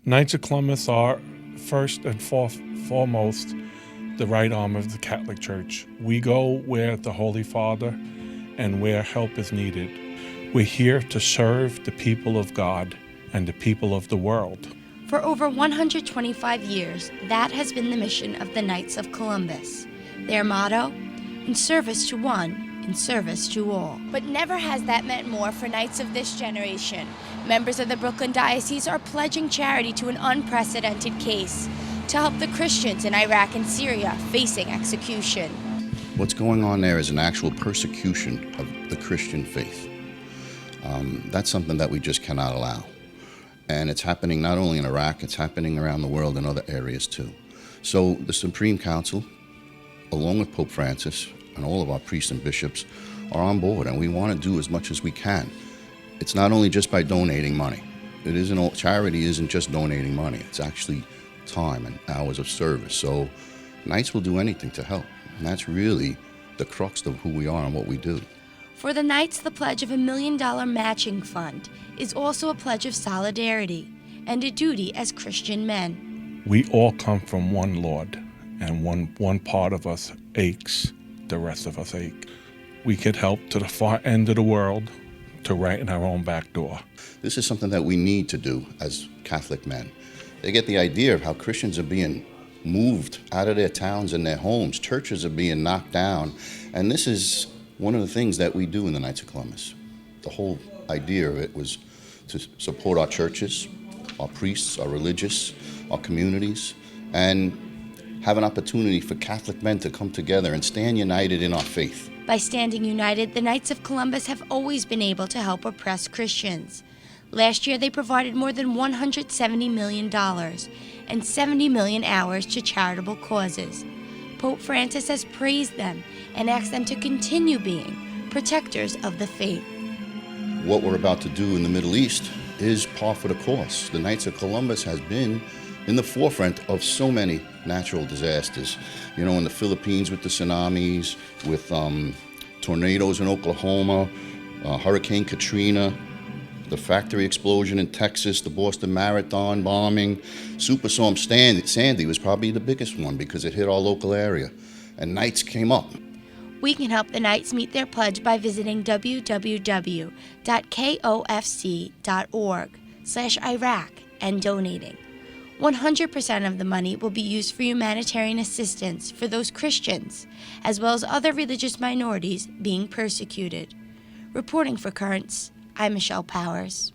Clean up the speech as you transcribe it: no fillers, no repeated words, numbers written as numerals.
Knights of Columbus are first and foremost the right arm of the Catholic Church. We go where the Holy Father and where help is needed. We're here to serve the people of God and the people of the world. For over 125 years, that has been the mission of the Knights of Columbus. Their motto, in service to one, in service to all. But never has that meant more for Knights of this generation. Members of the Brooklyn Diocese are pledging charity to an unprecedented case to help the Christians in Iraq and Syria facing execution. What's going on there is an actual persecution of the Christian faith. That's something that we just cannot allow. And it's happening not only in Iraq, it's happening around the world in other areas too. So the Supreme Council, along with Pope Francis and all of our priests and bishops, are on board, and we want to do as much as we can. It's not only just by donating money. Charity isn't just donating money. It's actually time and hours of service. So Knights will do anything to help. And that's really the crux of who we are and what we do. For the Knights, the pledge of $1 million matching fund is also a pledge of solidarity and a duty as Christian men. We all come from one Lord, and one part of us aches, the rest of us ache. We could help to the far end of the world, to right in our own back door. This is something that we need to do as Catholic men. They get the idea of how Christians are being moved out of their towns and their homes. Churches are being knocked down. And this is one of the things that we do in the Knights of Columbus. The whole idea of it was to support our churches, our priests, our religious, our communities, and have an opportunity for Catholic men to come together and stand united in our faith. By standing united, the Knights of Columbus have always been able to help oppressed Christians. Last year, they provided more than $170 million and 70 million hours to charitable causes. Pope Francis has praised them and asked them to continue being protectors of the faith. What we're about to do in the Middle East is par for the course. The Knights of Columbus has been in the forefront of so many natural disasters. You know, in the Philippines with the tsunamis, with tornadoes in Oklahoma, Hurricane Katrina, the factory explosion in Texas, the Boston Marathon bombing. Superstorm Sandy was probably the biggest one because it hit our local area, and Knights came up. We can help the Knights meet their pledge by visiting www.kofc.org/Iraq and donating. 100% of the money will be used for humanitarian assistance for those Christians, as well as other religious minorities being persecuted. Reporting for Currents, I'm Michelle Powers.